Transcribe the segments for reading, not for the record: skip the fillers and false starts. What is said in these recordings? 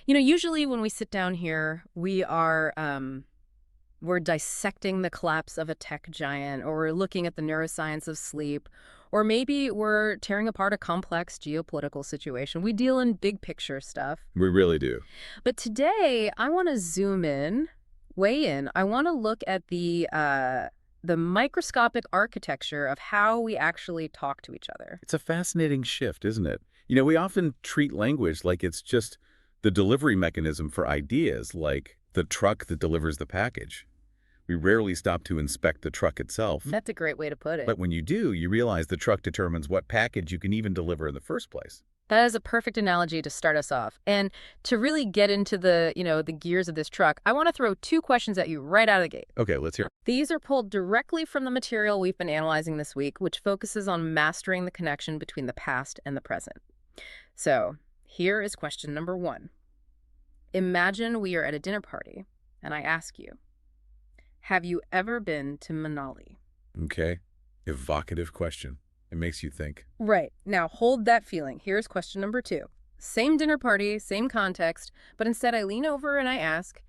Usually when we sit down here, we're dissecting the collapse of a tech giant, or we're looking at the neuroscience of sleep, or maybe we're tearing apart a complex geopolitical situation. We deal in big picture stuff. We really do. But today, I want to zoom in, weigh in. I want to look at the microscopic architecture of how we actually talk to each other. It's a fascinating shift, isn't it? We often treat language like it's just the delivery mechanism for ideas, like the truck that delivers the package. We rarely stop to inspect the truck itself. That's a great way to put it. But when you do, you realize the truck determines what package you can even deliver in the first place. That is a perfect analogy to start us off. And to really get into the gears of this truck, I want to throw two questions at you right out of the gate. Okay, let's hear. These are pulled directly from the material we've been analyzing this week, which focuses on mastering the connection between the past and the present. So, here is question number 1. Imagine we are at a dinner party, and I ask you, have you ever been to Manali? Okay, evocative question. It makes you think. Right. Now, hold that feeling. Here's question number 2. Same dinner party, same context, but instead I lean over and I ask,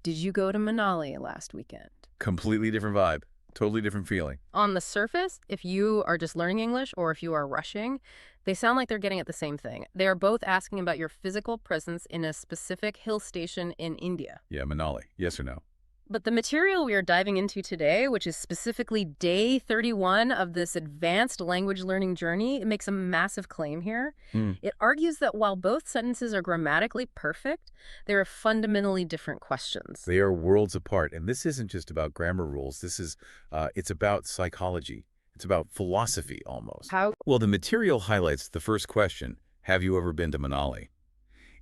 did you go to Manali last weekend? Completely different vibe. Totally different feeling. On the surface, if you are just learning English or if you are rushing, they sound like they're getting at the same thing. They are both asking about your physical presence in a specific hill station in India. Yeah, Manali. Yes or no? But the material we are diving into today, which is specifically day 31 of this advanced language learning journey, it makes a massive claim here. It argues that while both sentences are grammatically perfect, they are fundamentally different questions. They are worlds apart. And this isn't just about grammar rules. It's about psychology. It's about philosophy almost. How? Well, the material highlights the first question, have you ever been to Manali,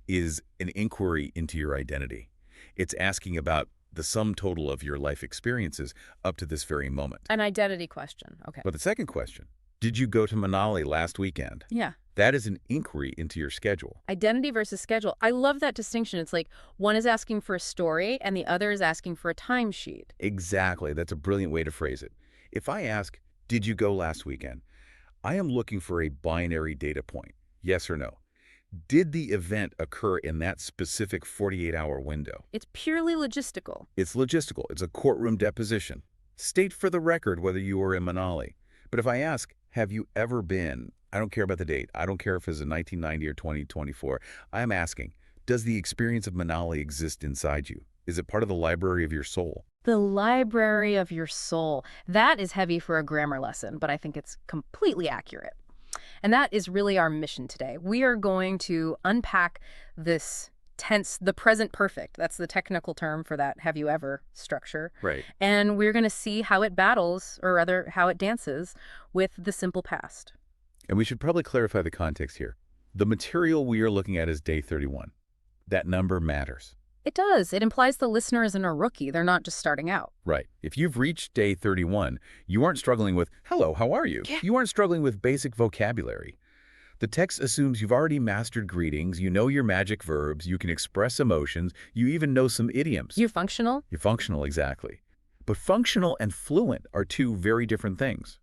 is an inquiry into your identity. It's asking about the sum total of your life experiences up to this very moment. An identity question. Okay. But the second question, did you go to Manali last weekend? Yeah. That is an inquiry into your schedule. Identity versus schedule. I love that distinction. It's like one is asking for a story and the other is asking for a timesheet. Exactly. That's a brilliant way to phrase it. If I ask, did you go last weekend? I am looking for a binary data point, yes or no. Did the event occur in that specific 48-hour window? It's purely logistical. It's logistical. It's a courtroom deposition. State for the record whether you were in Manali. But if I ask, have you ever been, I don't care about the date. I don't care if it's in 1990 or 2024. I am asking, does the experience of Manali exist inside you? Is it part of the library of your soul? The library of your soul. That is heavy for a grammar lesson, but I think it's completely accurate. And that is really our mission today. We are going to unpack this tense, the present perfect. That's the technical term for that have you ever structure. Right. And we're going to see how it battles, or rather how it dances, with the simple past. And we should probably clarify the context here. The material we are looking at is day 31. That number matters. It does. It implies the listener isn't a rookie. They're not just starting out. Right. If you've reached day 31, you aren't struggling with, hello, how are you? Yeah. You aren't struggling with basic vocabulary. The text assumes you've already mastered greetings, you know your magic verbs, you can express emotions, you even know some idioms. You're functional? You're functional, exactly. But functional and fluent are two very different things.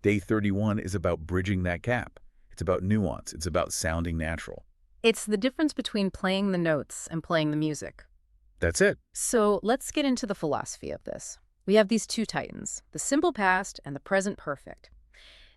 Day 31 is about bridging that gap. It's about nuance. It's about sounding natural. It's the difference between playing the notes and playing the music. That's it. So let's get into the philosophy of this. We have these two titans, the simple past and the present perfect.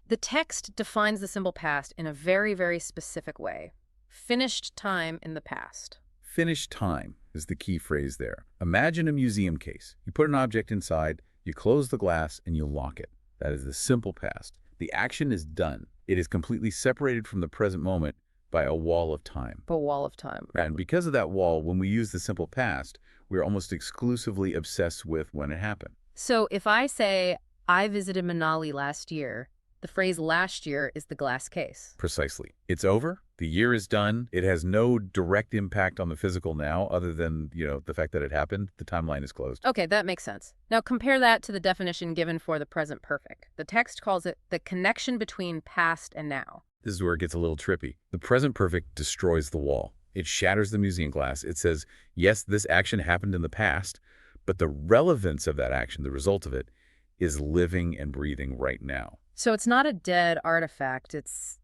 The text defines the simple past in a very, very specific way. Finished time in the past. Finished time is the key phrase there. Imagine a museum case. You put an object inside, you close the glass, and you lock it. That is the simple past. The action is done. It is completely separated from the present moment by a wall of time. A wall of time. And because of that wall, when we use the simple past, we're almost exclusively obsessed with when it happened. So if I say, I visited Manali last year, the phrase last year is the glass case. Precisely. It's over. The year is done. It has no direct impact on the physical now other than, the fact that it happened. The timeline is closed. Okay, that makes sense. Now compare that to the definition given for the present perfect. The text calls it the connection between past and now. This is where it gets a little trippy. The present perfect destroys the wall. It shatters the museum glass. It says, yes, this action happened in the past, but the relevance of that action, the result of it, is living and breathing right now. So it's not a dead artifact. It's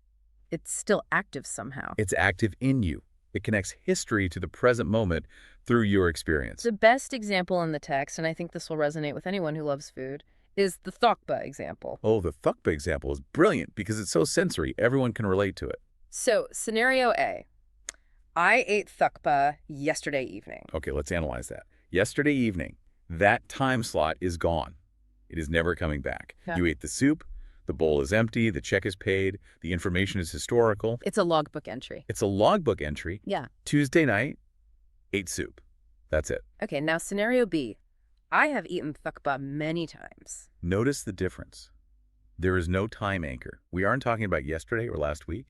still active somehow. It's active in you. It connects history to the present moment through your experience. The best example in the text, and I think this will resonate with anyone who loves food, is the thokpa example. Oh, the thukpa example is brilliant because it's so sensory. Everyone can relate to it. So, scenario A. I ate thukpa yesterday evening. Okay, let's analyze that. Yesterday evening, that time slot is gone. It is never coming back. Yeah. You ate the soup, the bowl is empty, the check is paid, the information is historical. It's a logbook entry. It's a logbook entry. Yeah. Tuesday night, ate soup. That's it. Okay, now scenario B. I have eaten thukpa many times. Notice the difference. There is no time anchor. We aren't talking about yesterday or last week.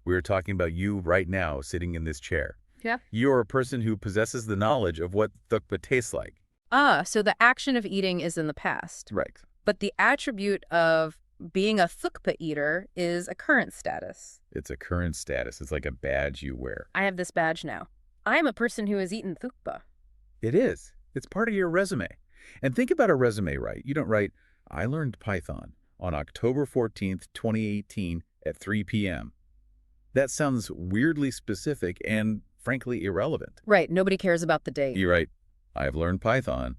We are talking about you right now sitting in this chair. Yeah. You're a person who possesses the knowledge of what thukpa tastes like. So the action of eating is in the past. Right. But the attribute of being a thukpa eater is a current status. It's a current status. It's like a badge you wear. I have this badge now. I am a person who has eaten thukpa. It is. It's part of your resume. And think about a resume, right? You don't write, I learned Python on October 14th, 2018 at 3 p.m. That sounds weirdly specific and, frankly, irrelevant. Right, nobody cares about the date. You write, I've learned Python.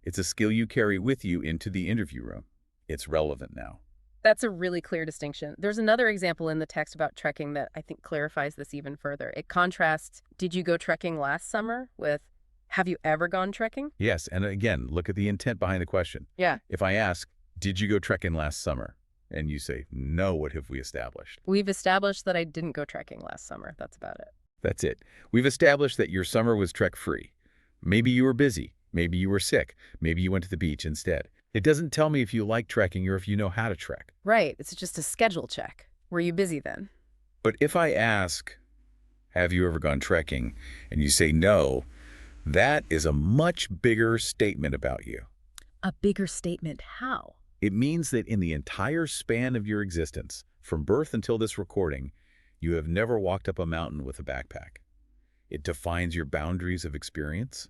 It's a skill you carry with you into the interview room. It's relevant now. That's a really clear distinction. There's another example in the text about trekking that I think clarifies this even further. It contrasts, did you go trekking last summer with, have you ever gone trekking? Yes, and again, look at the intent behind the question. Yeah. If I ask, did you go trekking last summer? And you say, no, what have we established? We've established that I didn't go trekking last summer. That's about it. That's it. We've established that your summer was trek-free. Maybe you were busy. Maybe you were sick. Maybe you went to the beach instead. It doesn't tell me if you like trekking or if you know how to trek. Right. It's just a schedule check. Were you busy then? But if I ask, have you ever gone trekking, and you say no, that is a much bigger statement about you. A bigger statement how? It means that in the entire span of your existence, from birth until this recording, you have never walked up a mountain with a backpack. It defines your boundaries of experience.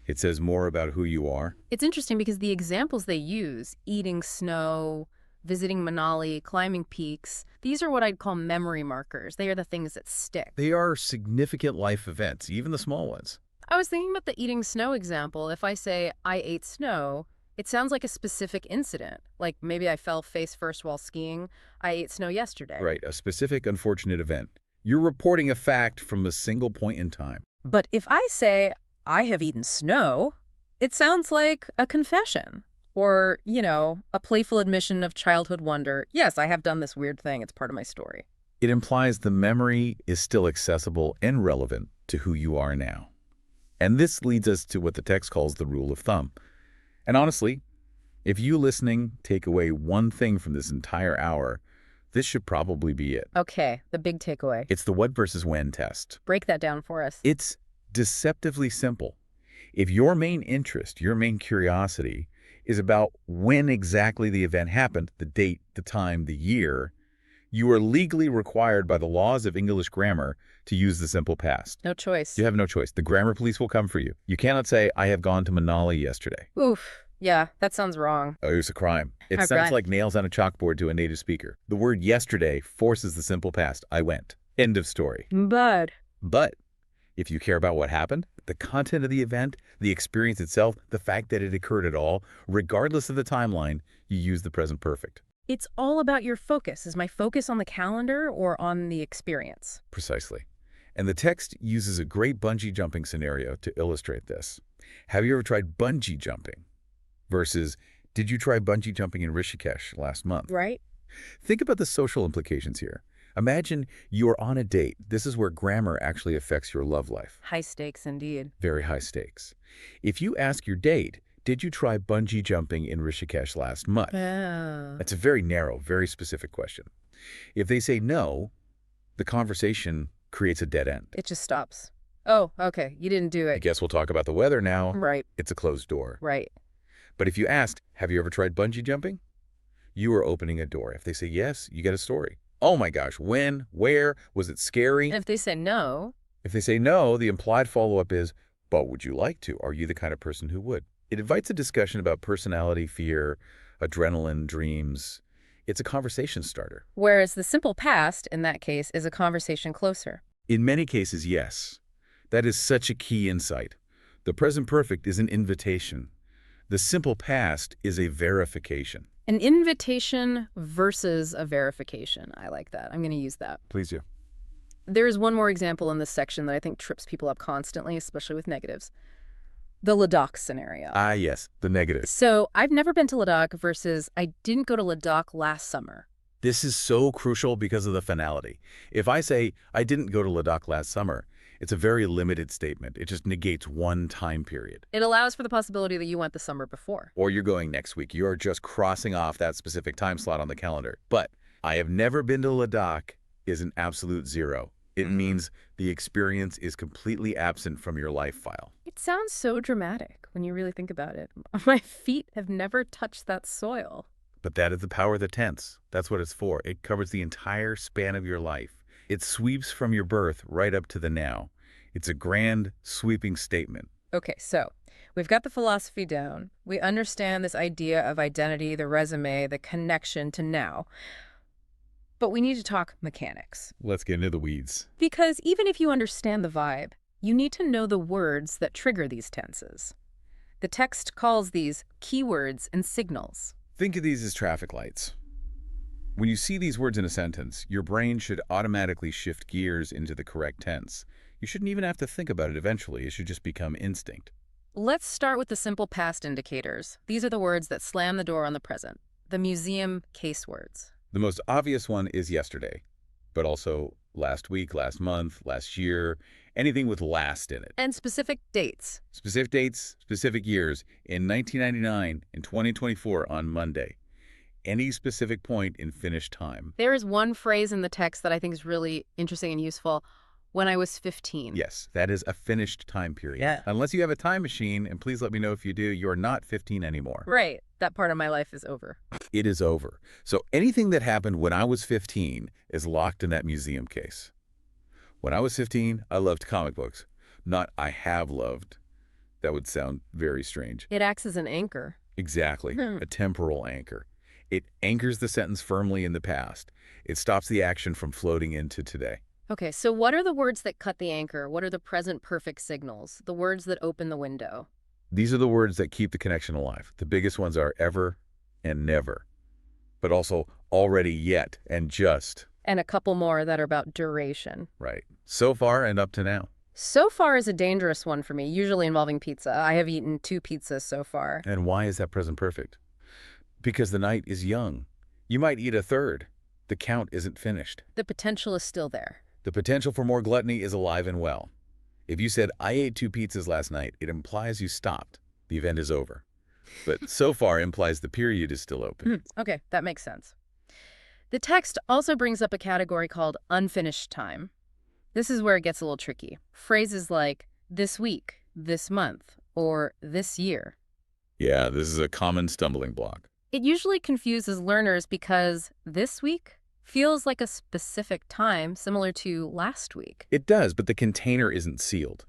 It says more about who you are. It's interesting because the examples they use, eating snow, visiting Manali, climbing peaks, these are what I'd call memory markers. They are the things that stick. They are significant life events, even the small ones. I was thinking about the eating snow example. If I say, I ate snow, it sounds like a specific incident. Like maybe I fell face first while skiing. I ate snow yesterday. Right, a specific unfortunate event. You're reporting a fact from a single point in time. But if I say, I have eaten snow, it sounds like a confession. Or, a playful admission of childhood wonder. Yes, I have done this weird thing. It's part of my story. It implies the memory is still accessible and relevant to who you are now. And this leads us to what the text calls the rule of thumb. And honestly, if you listening take away one thing from this entire hour, this should probably be it. Okay, the big takeaway. It's the what versus when test. Break that down for us. It's deceptively simple. If your main interest, your main curiosity, is about when exactly the event happened, the date, the time, the year, you are legally required by the laws of English grammar to use the simple past. No choice. You have no choice. The grammar police will come for you. You cannot say, I have gone to Manali yesterday. Oof. Yeah, that sounds wrong. Oh, it was a crime. It Oh, sounds God. like nails on a chalkboard to a native speaker. The word yesterday forces the simple past. I went. End of story. But But if you care about what happened, the content of the event, the experience itself, the fact that it occurred at all, regardless of the timeline, you use the present perfect. it's all about your focus. Is my focus on the calendar or on the experience? Precisely. And the text uses a great bungee jumping scenario to illustrate this. Have you ever tried bungee jumping? Versus, did you try bungee jumping in Rishikesh last month? Right? Think about the social implications here. Imagine you are on a date. This is where grammar actually affects your love life. High stakes indeed. Very high stakes. If you ask your date, did you try bungee jumping in Rishikesh last month? Oh. That's a very narrow, very specific question. If they say no, the conversation creates a dead end. It just stops. Oh, okay. You didn't do I it. guess we'll talk about the weather now. Right, It's a closed door. right. But if you asked, have you ever tried bungee jumping? You are opening a door. If they say yes, you get a story. Oh my gosh, when, where, was it scary? And if they say no, If they say no, the implied follow-up is, but would you like to? Are you the kind of person who would? It invites a discussion about personality, fear, adrenaline, dreams. It's a conversation starter. whereas the simple past, in that case, is a conversation closer. In many cases, yes. That is such a key insight. The present perfect is an invitation. The simple past is a verification. An invitation versus a verification. I like that. I'm going to use that. Please do. There's one more example in this section that I think trips people up constantly, especially with negatives. The Ladakh scenario. Ah, yes, the negative. So I've never been to Ladakh versus I didn't go to Ladakh last summer. This is so crucial because of the finality. If I say, I didn't go to Ladakh last summer, it's a very limited statement. It just negates one time period. It allows for the possibility that you went the summer before. Or you're going next week. You're just crossing off that specific time slot on the calendar. But I have never been to Ladakh is an absolute zero. It means the experience is completely absent from your life file. It sounds so dramatic when you really think about it. My feet have never touched that soil. But that is the power of the tense. That's what it's for. It covers the entire span of your life. It sweeps from your birth right up to the now. It's a grand, sweeping statement. Okay, so we've got the philosophy down. We understand this idea of identity, the resume, the connection to now. But we need to talk mechanics. Let's get into the weeds. Because even if you understand the vibe, you need to know the words that trigger these tenses. The text calls these keywords and signals. Think of these as traffic lights. When you see these words in a sentence, your brain should automatically shift gears into the correct tense. You shouldn't even have to think about it eventually. It should just become instinct. Let's start with the simple past indicators. These are the words that slam the door on the present, the museum case words. The most obvious one is yesterday, but also last week, last month, last year, anything with last in it. And specific dates. Specific dates, specific years. In 1999, in 2024 on Monday. Any specific point in finished time. There is one phrase in the text that I think is really interesting and useful. When I was 15. Yes, that is a finished time period. Yeah. Unless you have a time machine, and please let me know if you do, you're not 15 anymore. Right. That part of my life is over. It is over. So anything that happened when I was 15 is locked in that museum case. When I was 15, I loved comic books. Not I have loved. That would sound very strange. It acts as an anchor. Exactly. A temporal anchor. It anchors the sentence firmly in the past. It stops the action from floating into today. Okay, so what are the words that cut the anchor? What are the present perfect signals? The words that open the window? These are the words that keep the connection alive. The biggest ones are ever and never, but also already, yet, and just. And a couple more that are about duration. Right. So far and up to now. So far is a dangerous one for me, usually involving pizza. I have eaten 2 pizzas so far. And why is that present perfect? Because the night is young. You might eat a third. The count isn't finished. The potential is still there. The potential for more gluttony is alive and well. If you said, I ate 2 pizzas last night, it implies you stopped. The event is over. But so far implies the period is still open. Okay, that makes sense. The text also brings up a category called unfinished time. This is where it gets a little tricky. Phrases like this week, this month, or this year. Yeah, this is a common stumbling block. It usually confuses learners because this week feels like a specific time similar to last week. It does, but the container isn't sealed.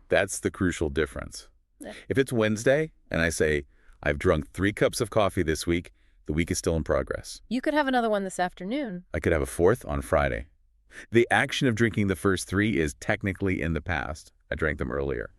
That's the crucial difference. Yeah. If it's Wednesday and I say, I've drunk 3 cups of coffee this week, the week is still in progress. You could have another one this afternoon. I could have a 4th on Friday. The action of drinking the first 3 is technically in the past. I drank them earlier.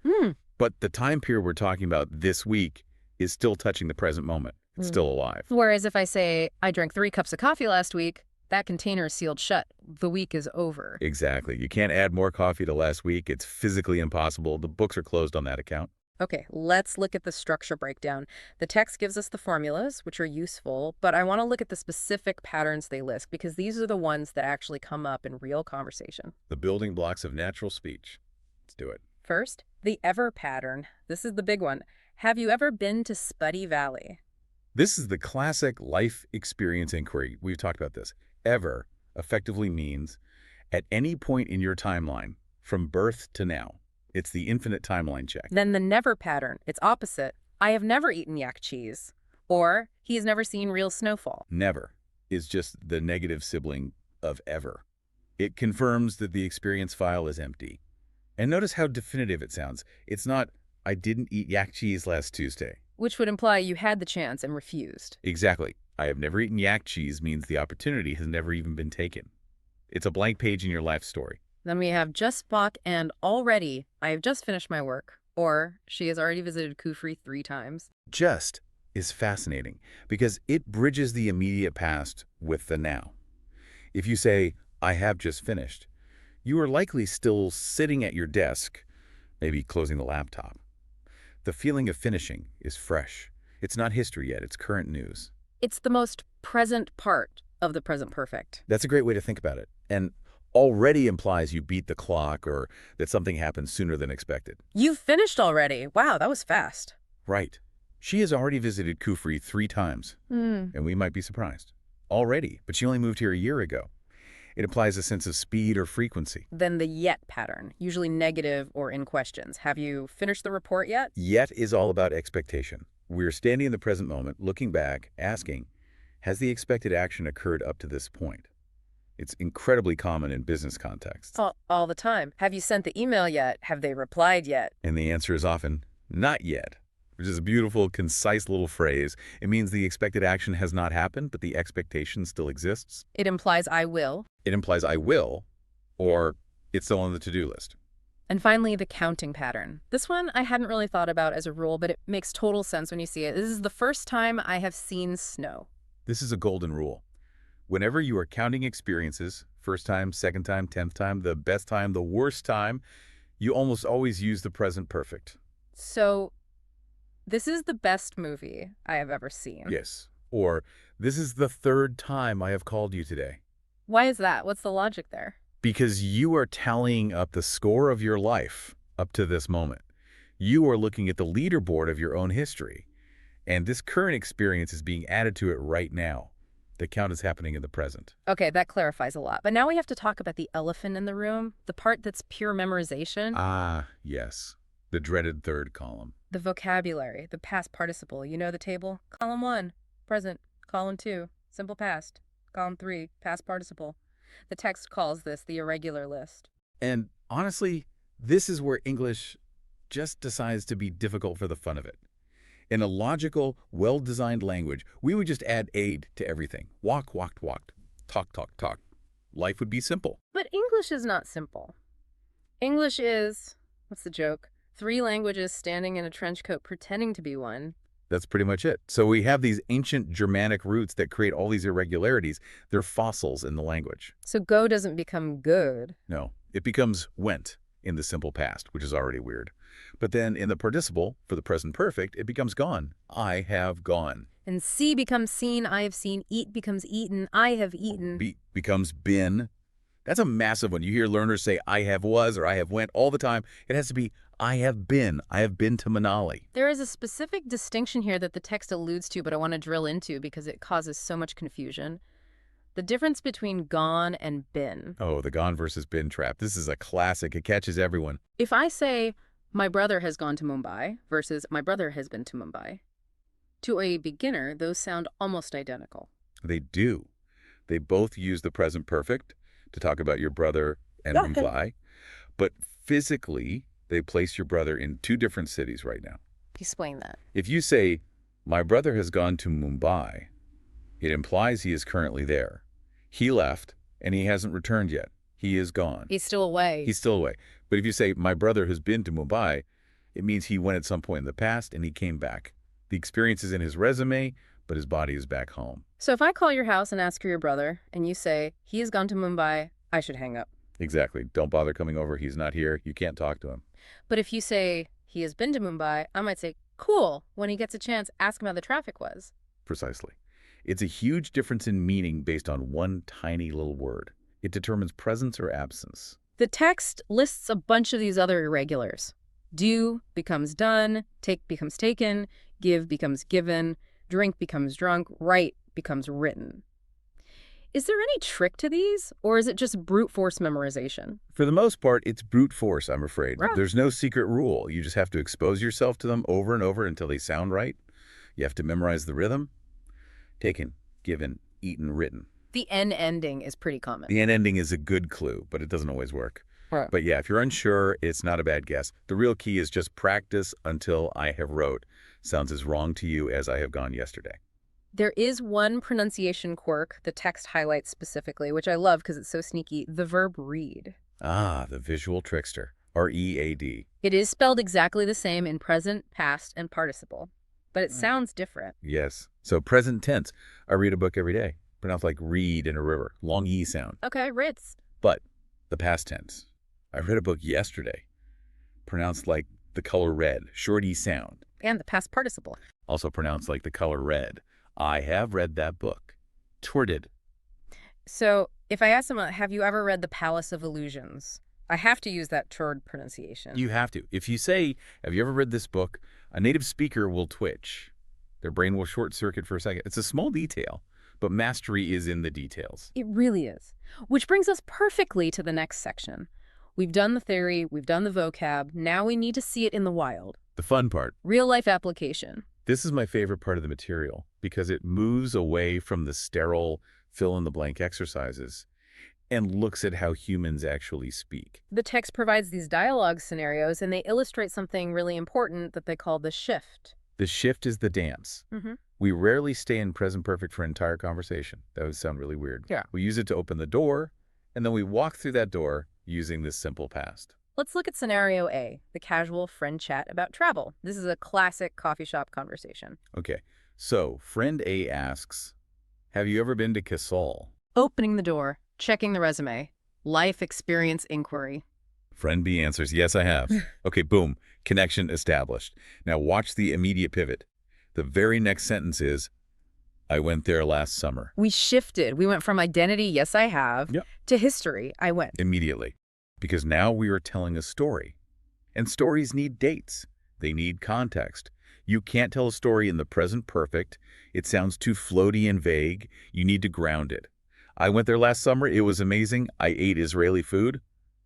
But the time period we're talking about this week is still touching the present moment. It's still alive. Whereas if I say, I drank 3 cups of coffee last week, that container is sealed shut. The week is over. Exactly. You can't add more coffee to last week. It's physically impossible. The books are closed on that account. Okay, let's look at the structure breakdown. The text gives us the formulas, which are useful, but I want to look at the specific patterns they list because these are the ones that actually come up in real conversation. The building blocks of natural speech. Let's do it. First, the ever pattern. This is the big one. Have you ever been to Spuddy Valley? This is the classic life experience inquiry. We've talked about this. Ever effectively means at any point in your timeline, from birth to now. It's the infinite timeline check. Then the never pattern. It's opposite. I have never eaten yak cheese. Or he has never seen real snowfall. Never is just the negative sibling of ever. It confirms that the experience file is empty. And notice how definitive it sounds. It's not, I didn't eat yak cheese last Tuesday. Which would imply you had the chance and refused. Exactly. I have never eaten yak cheese means the opportunity has never even been taken. It's a blank page in your life story. Then we have just Spock and already I have just finished my work. Or she has already visited Kufri 3 times. Just is fascinating because it bridges the immediate past with the now. If you say, I have just finished, you are likely still sitting at your desk, maybe closing the laptop. The feeling of finishing is fresh. It's not history yet, it's current news. It's the most present part of the present perfect. That's a great way to think about it. And already implies you beat the clock or that something happened sooner than expected. You've finished already. Wow, that was fast. Right. She has already visited Kufri 3 times, and we might be surprised. Already, but she only moved here a year ago. It implies a sense of speed or frequency. Then the yet pattern, usually negative or in questions. Have you finished the report yet? Yet is all about expectation. We're standing in the present moment, looking back, asking, has the expected action occurred up to this point? It's incredibly common in business contexts. All the time. Have you sent the email yet? Have they replied yet? And the answer is often, not yet, which is a beautiful, concise little phrase. It means the expected action has not happened, but the expectation still exists. It implies I will. It implies I will, or it's still on the to-do list. And finally, the counting pattern. This one I hadn't really thought about as a rule, but it makes total sense when you see it. This is the first time I have seen snow. This is a golden rule. Whenever you are counting experiences, first time, second time, 10th time, the best time, the worst time, you almost always use the present perfect. So, this is the best movie I have ever seen. Yes. Or, this is the 3rd time I have called you today. Why is that? What's the logic there? Because you are tallying up the score of your life up to this moment. You are looking at the leaderboard of your own history. And this current experience is being added to it right now. The count is happening in the present. Okay, that clarifies a lot. But now we have to talk about the elephant in the room, the part that's pure memorization. Ah, yes. The dreaded 3rd column. The vocabulary, the past participle. You know the table? Column 1, present. Column 2, simple past. Column 3, past participle. The text calls this the irregular list. And honestly, this is where English just decides to be difficult for the fun of it. In a logical, well-designed language, we would just add aid to everything. Walk, walked, walked. Talk, talk, talk. Life would be simple. But English is not simple. English is, what's the joke? 3 languages standing in a trench coat pretending to be one. That's pretty much it. So we have these ancient Germanic roots that create all these irregularities. They're fossils in the language. So go doesn't become good. No, it becomes went in the simple past, which is already weird. But then in the participle, for the present perfect, it becomes gone. I have gone. And see becomes seen, I have seen. Eat becomes eaten, I have eaten. Becomes been. That's a massive one. You hear learners say, I have was or I have went all the time. It has to be, I have been. I have been to Manali. There is a specific distinction here that the text alludes to, but I want to drill into because it causes so much confusion. The difference between gone and been. Oh, the gone versus been trap. This is a classic. It catches everyone. If I say, my brother has gone to Mumbai versus my brother has been to Mumbai, to a beginner, those sound almost identical. They do. They both use the present perfect to talk about your brother and Mumbai. But physically, they place your brother in 2 different cities right now. Explain that. If you say, my brother has gone to Mumbai, it implies he is currently there. He left, and he hasn't returned yet. He is gone. He's still away. He's still away. But if you say, my brother has been to Mumbai, it means he went at some point in the past and he came back. The experience is in his resume, but his body is back home. So if I call your house and ask for your brother, and you say, he has gone to Mumbai, I should hang up. Exactly. Don't bother coming over. He's not here. You can't talk to him. But if you say, he has been to Mumbai, I might say, cool. When he gets a chance, ask him how the traffic was. Precisely. It's a huge difference in meaning based on one tiny little word. It determines presence or absence. The text lists a bunch of these other irregulars. Do becomes done, take becomes taken, give becomes given, drink becomes drunk, write becomes written. Is there any trick to these, or is it just brute force memorization? For the most part, it's brute force, I'm afraid. Right. There's no secret rule. You just have to expose yourself to them over and over until they sound right. You have to memorize the rhythm. Taken, given, eaten, written. The N ending is pretty common. The N ending is a good clue, but it doesn't always work. Right. But yeah, if you're unsure, it's not a bad guess. The real key is just practice until I have wrote. Sounds as wrong to you as I have gone yesterday. There is one pronunciation quirk the text highlights specifically, which I love because it's so sneaky, the verb read. Ah, the visual trickster. READ. It is spelled exactly the same in present, past, and participle, but it sounds different. Yes. So present tense. I read a book every day. Pronounced like read in a river. Long E sound. Okay, Ritz. But the past tense. I read a book yesterday. Pronounced like the color red. Short E sound. And the past participle. Also pronounced like the color red. I have read that book. Twirted. So if I ask someone, have you ever read The Palace of Illusions? I have to use that Chord pronunciation. You have to. If you say, have you ever read this book? A native speaker will twitch. Their brain will short circuit for a second. It's a small detail, but mastery is in the details. It really is. Which brings us perfectly to the next section. We've done the theory, we've done the vocab, now we need to see it in the wild. The fun part. Real-life application. This is my favorite part of the material because it moves away from the sterile fill-in-the-blank exercises and looks at how humans actually speak. The text provides these dialogue scenarios, and they illustrate something really important that they call the shift. The shift is the dance. We rarely stay in present perfect for an entire conversation. That would sound really weird. Yeah. We use it to open the door, and then we walk through that door using this simple past. Let's look at scenario A, the casual friend chat about travel. This is a classic coffee shop conversation. Okay, so friend A asks, have you ever been to Casal? Opening the door, checking the resume, life experience inquiry. Friend B answers, yes, I have. Okay, boom, connection established. Now watch the immediate pivot. The very next sentence is, I went there last summer. We shifted. We went from identity, yes, I have, Yep. to history, I went. Immediately. Because now we are telling a story. And stories need dates. They need context. You can't tell a story in the present perfect. It sounds too floaty and vague. You need to ground it. I went there last summer. It was amazing. I ate Israeli food.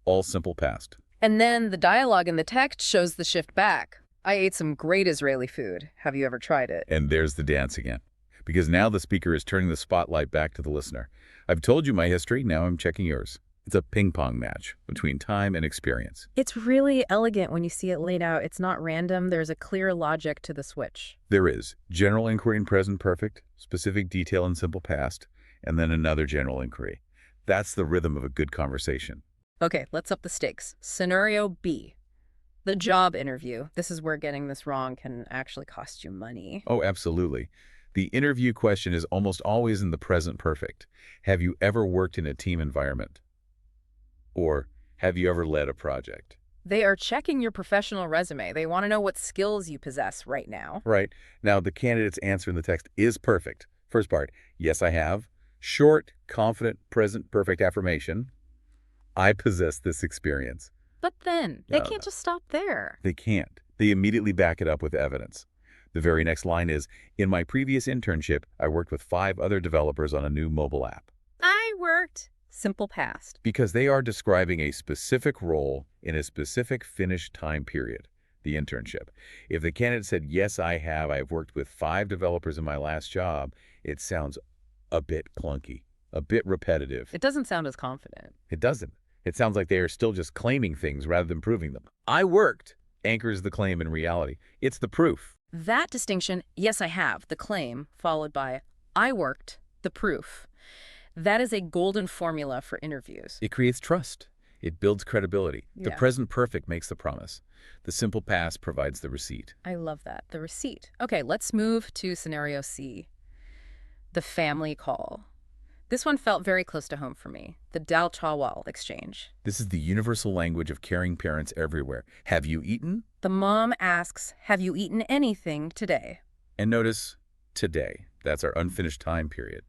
All simple past. And then the dialogue in the text shows the shift back. I ate some great Israeli food. Have you ever tried it? And there's the dance again. Because now the speaker is turning the spotlight back to the listener. I've told you my history. Now I'm checking yours. It's a ping-pong match between time and experience. It's really elegant when you see it laid out. It's not random. There's a clear logic to the switch. There is general inquiry in present perfect, specific detail in simple past, and then another general inquiry. That's the rhythm of a good conversation. Okay, let's up the stakes. Scenario B, the job interview. This is where getting this wrong can actually cost you money. Oh, absolutely. The interview question is almost always in the present perfect. Have you ever worked in a team environment? Or have you ever led a project? They are checking your professional resume. They want to know what skills you possess right now. Right. Now, the candidate's answer in the text is perfect. First part, yes, I have. Short, confident, present perfect affirmation. I possess this experience. But then, they No, can't just stop there. They can't. They immediately back it up with evidence. The very next line is, in my previous internship, I worked with 5 other developers on a new mobile app. I worked. Simple past. Because they are describing a specific role in a specific finished time period, the internship. If the candidate said, yes, I have, I've worked with 5 developers in my last job, it sounds a bit clunky, a bit repetitive. It doesn't sound as confident. It doesn't. It sounds like they are still just claiming things rather than proving them. I worked anchors the claim in reality. It's the proof. That distinction, yes, I have, the claim, followed by I worked, the proof. That is a golden formula for interviews. It creates trust. It builds credibility. The Yeah. present perfect makes the promise. The simple past provides the receipt. I love that. The receipt. Okay, let's move to scenario C. The family call. This one felt very close to home for me. The Dal Chawal exchange. This is the universal language of caring parents everywhere. Have you eaten? The mom asks, have you eaten anything today? And notice, today. That's our unfinished time period.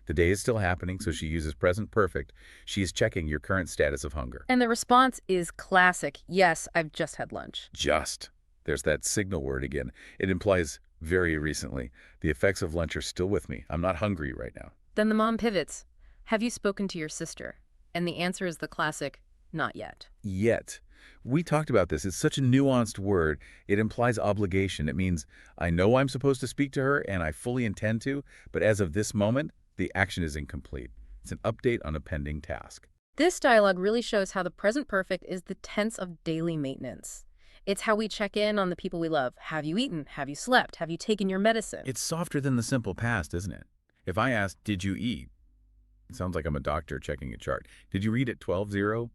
The day is still happening, so she uses present perfect. She is checking your current status of hunger. And the response is classic. Yes, I've just had lunch. Just. There's that signal word again. It implies very recently. The effects of lunch are still with me. I'm not hungry right now. Then the mom pivots. Have you spoken to your sister? And the answer is the classic, not yet. Yet. We talked about this. It's such a nuanced word. It implies obligation. It means I know I'm supposed to speak to her and I fully intend to, but as of this moment, the action is incomplete. It's an update on a pending task. This dialogue really shows how the present perfect is the tense of daily maintenance. It's how we check in on the people we love. Have you eaten? Have you slept? Have you taken your medicine? It's softer than the simple past, isn't it? If I ask, did you eat? It sounds like I'm a doctor checking a chart. Did you read at 12:0?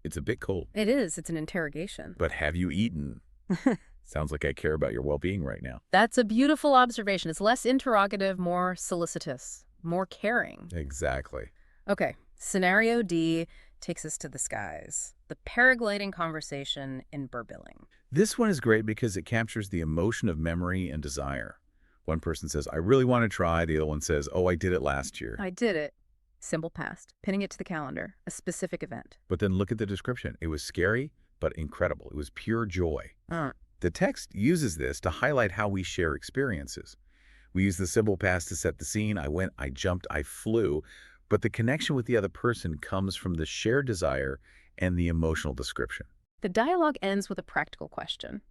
It's a bit cold. It is. It's an interrogation. But have you eaten? Sounds like I care about your well-being right now. That's a beautiful observation. It's less interrogative, more solicitous, more caring. Exactly. Okay, scenario D takes us to the skies. The paragliding conversation in Burbilling. This one is great because it captures the emotion of memory and desire. One person says, I really want to try. The other one says, oh, I did it last year. I did it. Simple past. Pinning it to the calendar. A specific event. But then look at the description. It was scary, but incredible. It was pure joy. The text uses this to highlight how we share experiences. We use the simple past to set the scene. I went, I jumped, I flew. But the connection with the other person comes from the shared desire and the emotional description. The dialogue ends with a practical question.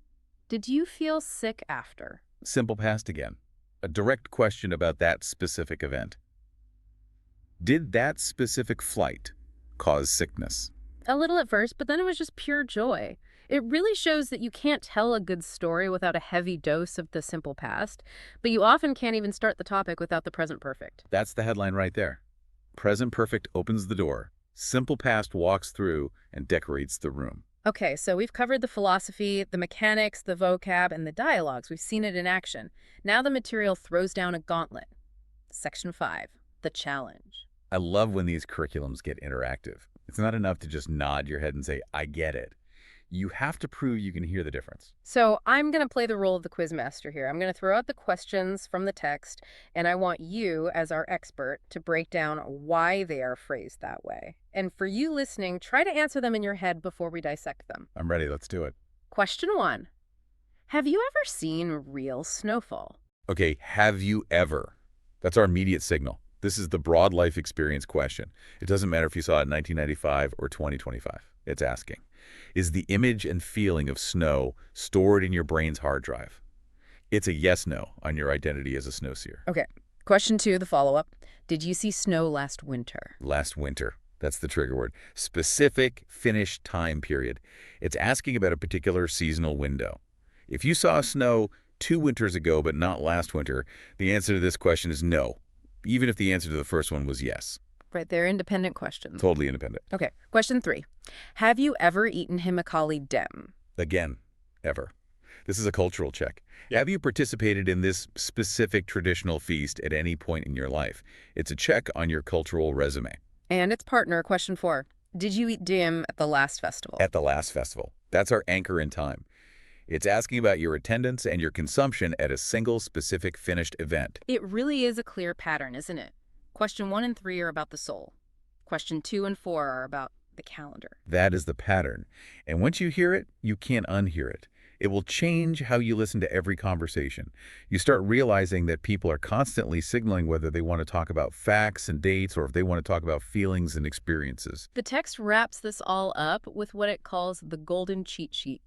Did you feel sick after? Simple past again. A direct question about that specific event. Did that specific flight cause sickness? A little at first, but then it was just pure joy. It really shows that you can't tell a good story without a heavy dose of the simple past, but you often can't even start the topic without the present perfect. That's the headline right there. Present perfect opens the door. Simple past walks through and decorates the room. Okay, so we've covered the philosophy, the mechanics, the vocab, and the dialogues. We've seen it in action. Now the material throws down a gauntlet. Section 5, the challenge. I love when these curriculums get interactive. It's not enough to just nod your head and say, I get it. You have to prove you can hear the difference. So I'm going to play the role of the quizmaster here. I'm going to throw out the questions from the text, and I want you, as our expert, to break down why they are phrased that way. And for you listening, try to answer them in your head before we dissect them. I'm ready. Let's do it. Question 1. Have you ever seen real snowfall? Okay, have you ever? That's our immediate signal. This is the broad life experience question. It doesn't matter if you saw it in 1995 or 2025. It's asking, is the image and feeling of snow stored in your brain's hard drive? It's a yes/no on your identity as a snowseer. Okay. Question 2, the follow-up. Did you see snow last winter? Last winter. That's the trigger word. Specific finished time period. It's asking about a particular seasonal window. If you saw snow 2 winters ago but not last winter, the answer to this question is no, even if the answer to the first one was yes. Right, they're independent questions. Totally independent. Okay, question 3. Have you ever eaten himachali dem? Again, ever. This is a cultural check. Have you participated in this specific traditional feast at any point in your life? It's a check on your cultural resume. And its partner, question 4. Did you eat dim at the last festival? At the last festival. That's our anchor in time. It's asking about your attendance and your consumption at a single specific finished event. It really is a clear pattern, isn't it? Question 1 and 3 are about the soul. Question 2 and 4 are about the calendar. That is the pattern. And once you hear it, you can't unhear it. It will change how you listen to every conversation. You start realizing that people are constantly signaling whether they want to talk about facts and dates or if they want to talk about feelings and experiences. The text wraps this all up with what it calls the golden cheat sheet.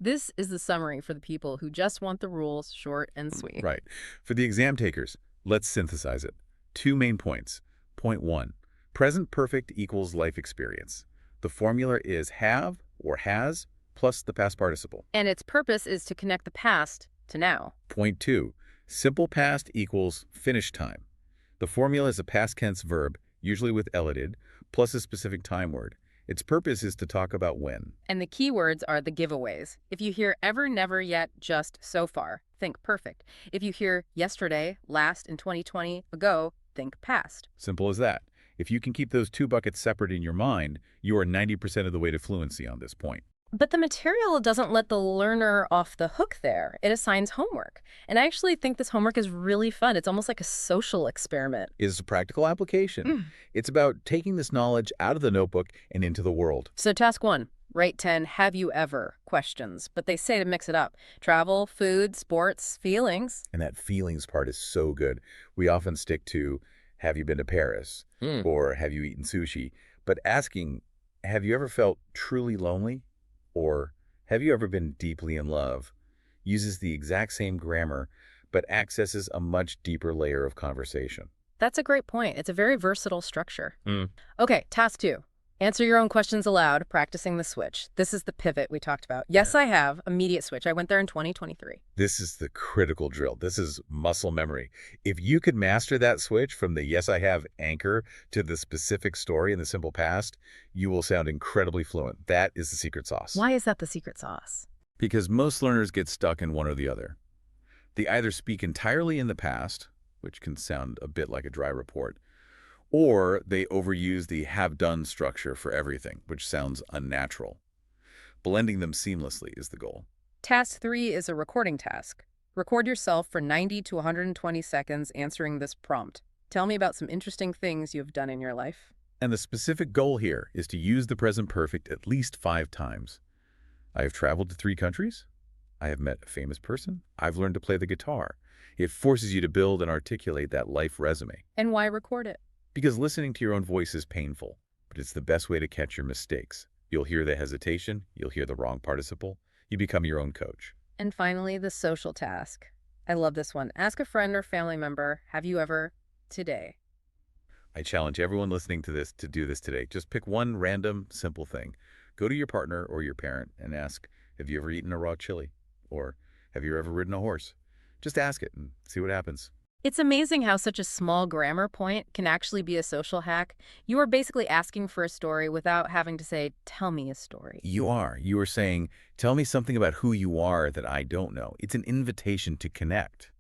This is the summary for the people who just want the rules short and sweet. Right. For the exam takers, let's synthesize it. 2 main points. Point 1, present perfect equals life experience. The formula is have or has plus the past participle. And its purpose is to connect the past to now. Point 2, simple past equals finished time. The formula is a past tense verb, usually with elated, plus a specific time word. Its purpose is to talk about when. And the key words are the giveaways. If you hear ever, never, yet, just, so far, think perfect. If you hear yesterday, last, in 2020, ago, think past. Simple as that. If you can keep those 2 buckets separate in your mind, you are 90% of the way to fluency on this point. But the material doesn't let the learner off the hook there. It assigns homework. And I actually think this homework is really fun. It's almost like a social experiment. It's a practical application. It's about taking this knowledge out of the notebook and into the world. So task 1, write 10 have you ever questions. But they say to mix it up. Travel, food, sports, feelings. And that feelings part is so good. We often stick to, have you been to Paris? Or have you eaten sushi? But asking, have you ever felt truly lonely? Or have you ever been deeply in love? Uses the exact same grammar, but accesses a much deeper layer of conversation. That's a great point. It's a very versatile structure. Okay, task 2. Answer your own questions aloud, practicing the switch. This is the pivot we talked about. Yes, I have. Immediate switch. I went there in 2023. This is the critical drill. This is muscle memory. If you could master that switch from the yes, I have anchor to the specific story in the simple past, you will sound incredibly fluent. That is the secret sauce. Why is that the secret sauce? Because most learners get stuck in one or the other. They either speak entirely in the past, which can sound a bit like a dry report, or they overuse the have-done structure for everything, which sounds unnatural. Blending them seamlessly is the goal. Task 3 is a recording task. Record yourself for 90 to 120 seconds answering this prompt. Tell me about some interesting things you've done in your life. And the specific goal here is to use the present perfect at least 5 times. I have traveled to 3 countries. I have met a famous person. I've learned to play the guitar. It forces you to build and articulate that life resume. And why record it? Because listening to your own voice is painful, but it's the best way to catch your mistakes. You'll hear the hesitation, you'll hear the wrong participle, you become your own coach. And finally, the social task. I love this one. Ask a friend or family member, have you ever, today? I challenge everyone listening to this to do this today. Just pick one random, simple thing. Go to your partner or your parent and ask, have you ever eaten a raw chili? Or have you ever ridden a horse? Just ask it and see what happens. It's amazing how such a small grammar point can actually be a social hack. You are basically asking for a story without having to say, tell me a story. You are. You are saying, tell me something about who you are that I don't know. It's an invitation to connect.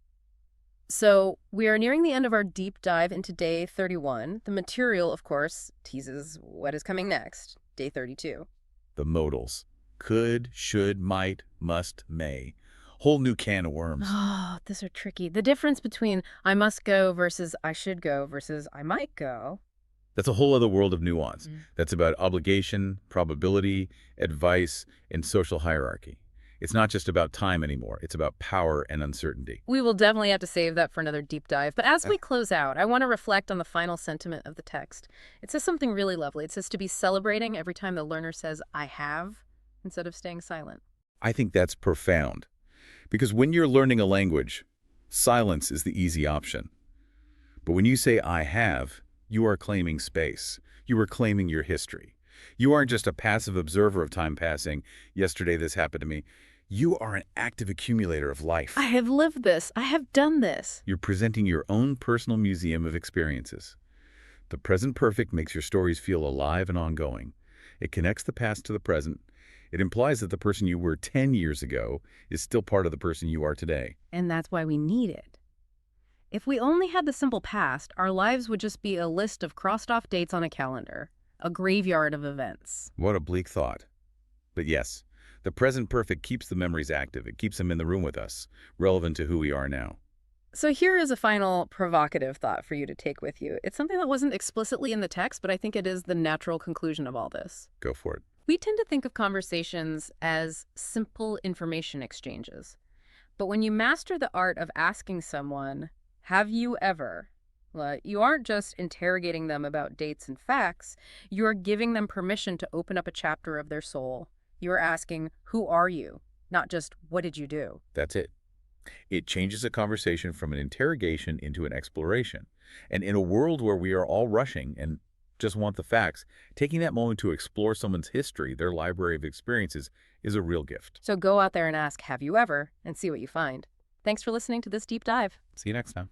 So we are nearing the end of our deep dive into day 31. The material, of course, teases what is coming next, day 32. The modals. Could, should, might, must, may. Whole new can of worms. Oh, these are tricky. The difference between I must go versus I should go versus I might go. That's a whole other world of nuance. That's about obligation, probability, advice, and social hierarchy. It's not just about time anymore. It's about power and uncertainty. We will definitely have to save that for another deep dive. But as we close out, I want to reflect on the final sentiment of the text. It says something really lovely. It says to be celebrating every time the learner says, I have, instead of staying silent. I think that's profound. Because when you're learning a language, silence is the easy option. But when you say I have, you are claiming space. You are claiming your history. You aren't just a passive observer of time passing. Yesterday this happened to me. You are an active accumulator of life. I have lived this. I have done this. You're presenting your own personal museum of experiences. The present perfect makes your stories feel alive and ongoing. It connects the past to the present. It implies that the person you were 10 years ago is still part of the person you are today. And that's why we need it. If we only had the simple past, our lives would just be a list of crossed-off dates on a calendar, a graveyard of events. What a bleak thought. But yes, the present perfect keeps the memories active. It keeps them in the room with us, relevant to who we are now. So here is a final provocative thought for you to take with you. It's something that wasn't explicitly in the text, but I think it is the natural conclusion of all this. Go for it. We tend to think of conversations as simple information exchanges. But when you master the art of asking someone, have you ever, you aren't just interrogating them about dates and facts, you're giving them permission to open up a chapter of their soul. You're asking, who are you? Not just, what did you do? That's it. It changes a conversation from an interrogation into an exploration. And in a world where we are all rushing and just want the facts, taking that moment to explore someone's history, their library of experiences, is a real gift. So go out there and ask, have you ever, and see what you find. Thanks for listening to this deep dive. See you next time.